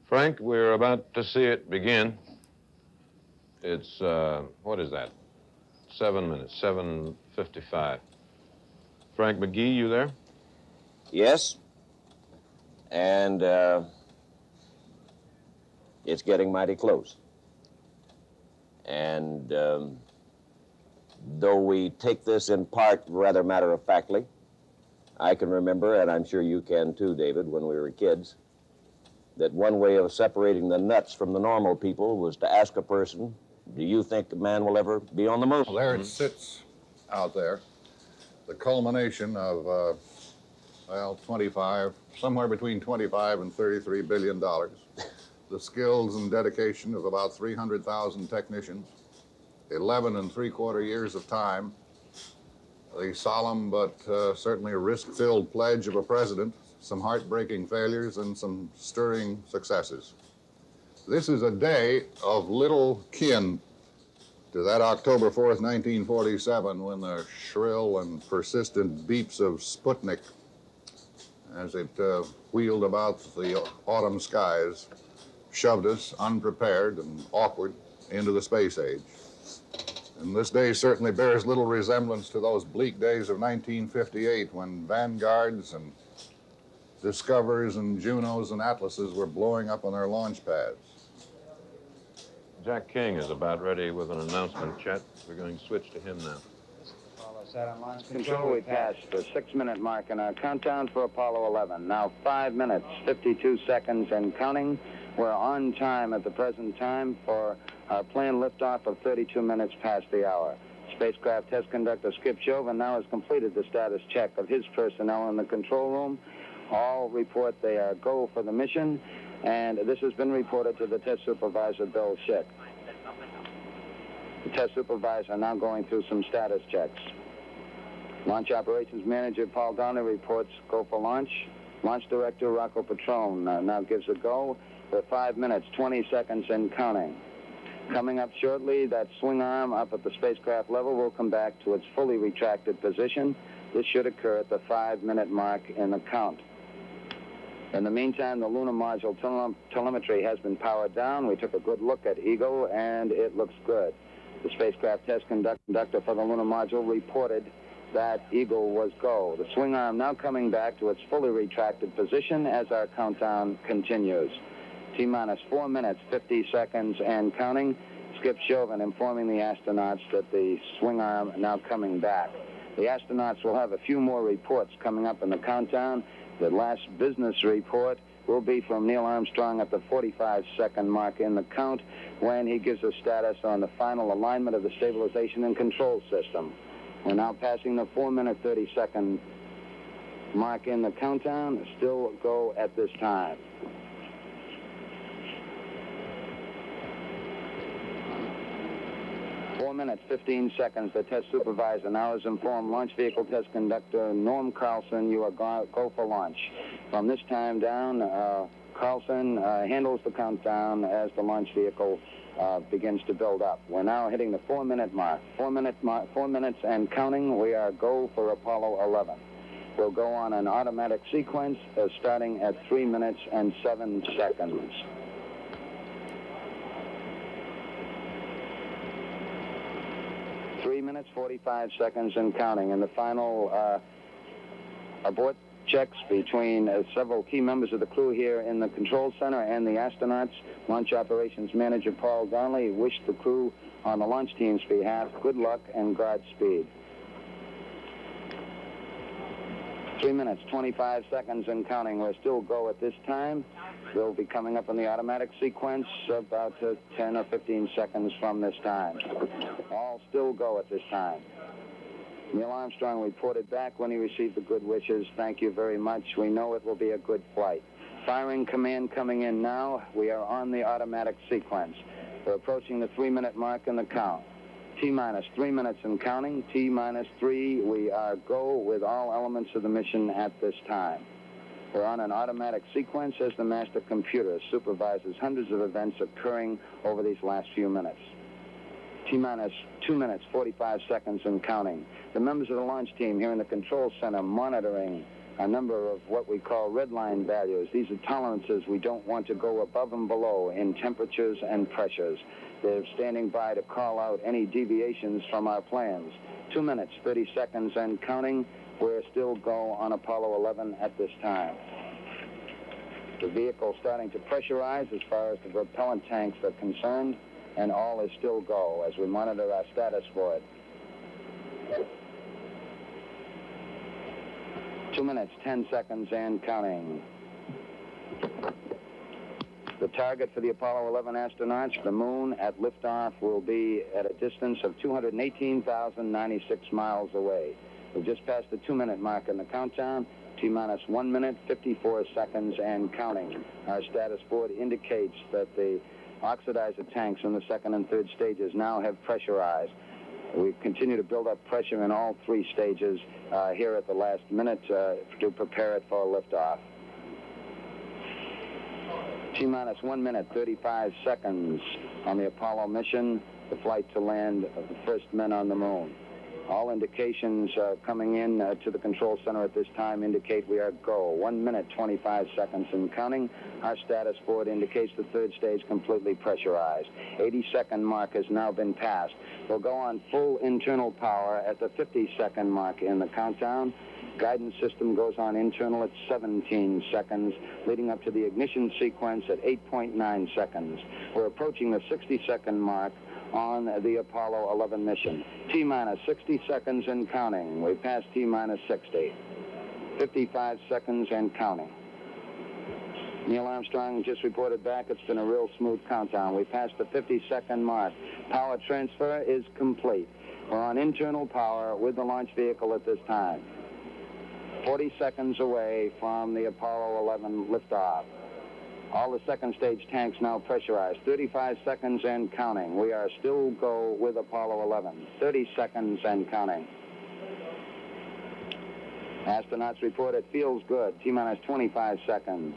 Frank, we're about to see it begin. It's, what is that? 7 minutes, 7:55. Frank McGee, you there? Yes. And it's getting mighty close. And though we take this in part rather matter-of-factly, I can remember, and I'm sure you can too, David, when we were kids, that one way of separating the nuts from the normal people was to ask a person, do you think man will ever be on the moon? Well, there it sits out there, the culmination of, somewhere between 25 and $33 billion. The skills and dedication of about 300,000 technicians, 11 3/4 years of time, the solemn but certainly risk-filled pledge of a president, some heartbreaking failures, and some stirring successes. This is a day of little kin to that October 4th, 1947, when the shrill and persistent beeps of Sputnik, as it wheeled about the autumn skies, shoved us, unprepared and awkward, into the space age. And this day certainly bears little resemblance to those bleak days of 1958, when Vanguards and Discoverers and Junos and Atlases were blowing up on their launch pads. Jack King is about ready with an announcement, Chet. We're going to switch to him now. Control, we passed the 6-minute mark in our countdown for Apollo 11. Now 5 minutes, 52 seconds and counting. We're on time at the present time for our planned liftoff of 32 minutes past the hour. Spacecraft test conductor Skip Chauvin now has completed the status check of his personnel in the control room. All report they are go for the mission, and this has been reported to the test supervisor, Bill Schick. The test supervisor now going through some status checks. Launch operations manager Paul Donnelly reports go for launch. Launch director Rocco Petrone now gives a go for 5 minutes, 20 seconds and counting. Coming up shortly, that swing arm up at the spacecraft level will come back to its fully retracted position. This should occur at the 5-minute mark in the count. In the meantime, the lunar module telemetry has been powered down. We took a good look at Eagle, and it looks good. The spacecraft test conductor for the lunar module reported that Eagle was go. The swing arm now coming back to its fully retracted position as our countdown continues. T-minus 4 minutes, 50 seconds and counting. Skip Chauvin informing the astronauts that the swing arm now coming back. The astronauts will have a few more reports coming up in the countdown. The last business report will be from Neil Armstrong at the 45-second mark in the count, when he gives a status on the final alignment of the stabilization and control system. We're now passing the 4-minute, 30-second mark in the countdown. Still go at this time. Minutes, 15 seconds. The test supervisor now has informed launch vehicle test conductor Norm Carlson you are go for launch. From this time down, Carlson handles the countdown as the launch vehicle begins to build up. We're now hitting the 4-minute mark. 4 minutes and counting. We are go for Apollo 11. We'll go on an automatic sequence starting at 3 minutes and 7 seconds. 3 minutes, 45 seconds and counting. And the final abort checks between several key members of the crew here in the control center and the astronauts. Launch operations manager Paul Donnelly wished the crew on the launch team's behalf good luck and Godspeed. 3 minutes, 25 seconds and counting. We're still go at this time. We'll be coming up in the automatic sequence about 10 or 15 seconds from this time. All still go at this time. Neil Armstrong reported back when he received the good wishes. Thank you very much. We know it will be a good flight. Firing command coming in now. We are on the automatic sequence. We're approaching the 3-minute mark in the count. T-minus 3 minutes and counting. T-minus 3. We are go with all elements of the mission at this time. We're on an automatic sequence as the master computer supervises hundreds of events occurring over these last few minutes. T-minus 2 minutes, 45 seconds and counting. The members of the launch team here in the control center monitoring a number of what we call red line values. These are tolerances we don't want to go above and below in temperatures and pressures. They're standing by to call out any deviations from our plans. 2 minutes, 30 seconds and counting. We're still go on Apollo 11 at this time. The vehicle starting to pressurize as far as the propellant tanks are concerned, and all is still go as we monitor our status for it. 2 minutes, 10 seconds and counting. The target for the Apollo 11 astronauts for the moon at liftoff will be at a distance of 218,096 miles away. We've just passed the 2-minute mark in the countdown. T-minus 1 minute, 54 seconds and counting. Our status board indicates that the oxidizer tanks in the second and third stages now have pressurized. We continue to build up pressure in all 3 stages here at the last minute to prepare it for liftoff. T-minus 1 minute, 35 seconds on the Apollo mission, the flight to land of the first men on the moon. All indications coming in to the control center at this time indicate we are go. 1 minute, 25 seconds and counting. Our status board indicates the third stage completely pressurized. 80-second mark has now been passed. We'll go on full internal power at the 50-second mark in the countdown. Guidance system goes on internal at 17 seconds, leading up to the ignition sequence at 8.9 seconds. We're approaching the 60-second mark on the Apollo 11 mission. T-minus 60 seconds and counting. We passed T-minus 60. 55 seconds and counting. Neil Armstrong just reported back. It's been a real smooth countdown. We passed the 50-second mark. Power transfer is complete. We're on internal power with the launch vehicle at this time. 40 seconds away from the Apollo 11 liftoff. All the second stage tanks now pressurized. 35 seconds and counting. We are still go with Apollo 11. 30 seconds and counting. Astronauts report it feels good. T-minus 25 seconds.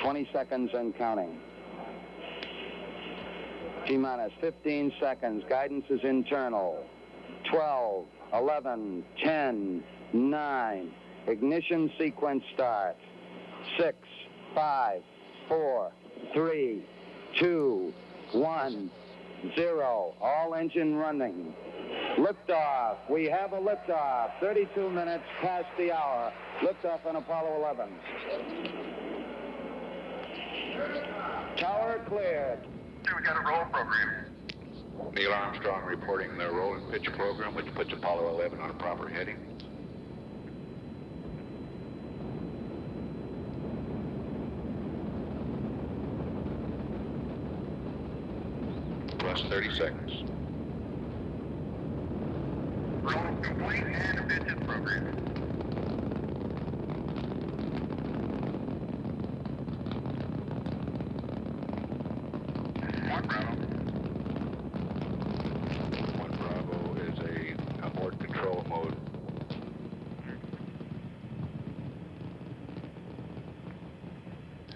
20 seconds and counting. T-minus 15 seconds. Guidance is internal. 12, 11, 10, 9. Ignition sequence start. 6, 5, 4, 3, 2, 1, 0. All engine running. Liftoff. We have a liftoff. 32 minutes past the hour. Liftoff on Apollo 11. Tower cleared. We got a roll program. Neil Armstrong reporting the roll and pitch program, which puts Apollo 11 on a proper heading. Plus 30 seconds. Roll complete and a pitch program. One Bravo is a abort control mode.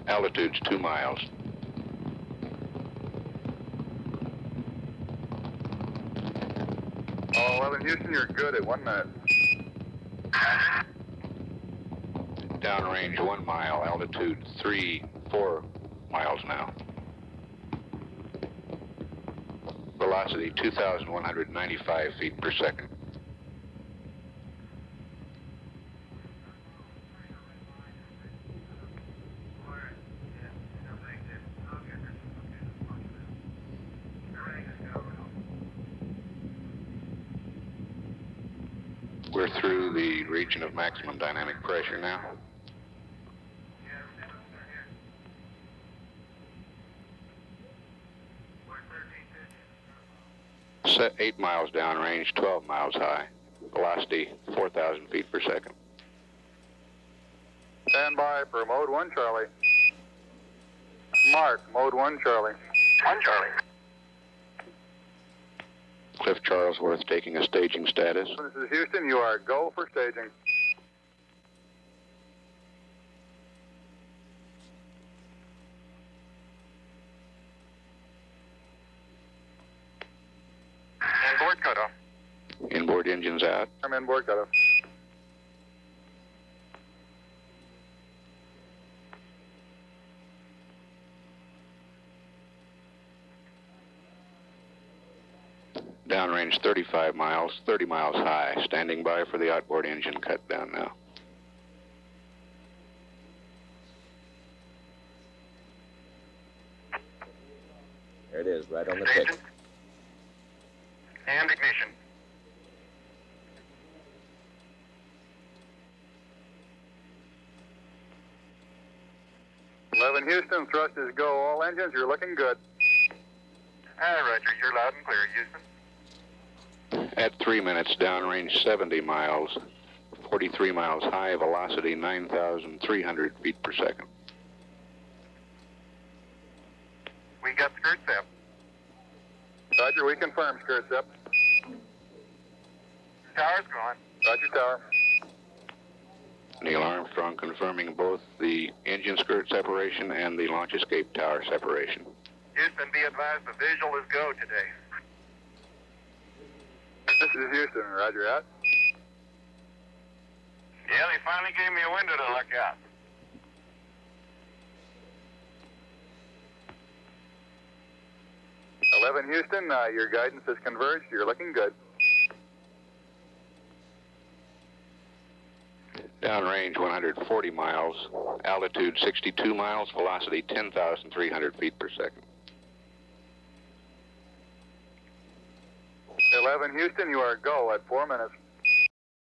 Altitude's 2 miles. Apollo 11 Houston, you're good at 1 minute. Downrange 1 mile, altitude 4 miles now. Velocity 2,195 feet per second. We're through the region of maximum dynamic pressure now. Set 8 miles downrange, 12 miles high. Velocity 4,000 feet per second. Stand by for mode 1 Charlie. Mark, mode 1 Charlie. 1 Charlie. Cliff Charlesworth taking a staging status. This is Houston, you are go for staging. Inboard cutoff. Inboard engines out. I'm inboard cutoff. Downrange 35 miles, 30 miles high. Standing by for the outboard engine cut down now. There it is, right on the tick. And ignition. Houston, thrust is go. All engines, you're looking good. Roger, you're loud and clear, Houston. At 3 minutes, downrange 70 miles, 43 miles high, velocity 9,300 feet per second. We got skirt step. Roger, we confirm skirt step. Tower's going. Roger, tower. Neil Armstrong confirming both the engine skirt separation and the launch escape tower separation. Houston, be advised the visual is go today. This is Houston, roger out. Yeah, they finally gave me a window to look out. Houston, your guidance has converged. You're looking good. Downrange 140 miles, altitude 62 miles, velocity 10,300 feet per second. 11 Houston, you are go at 4 minutes.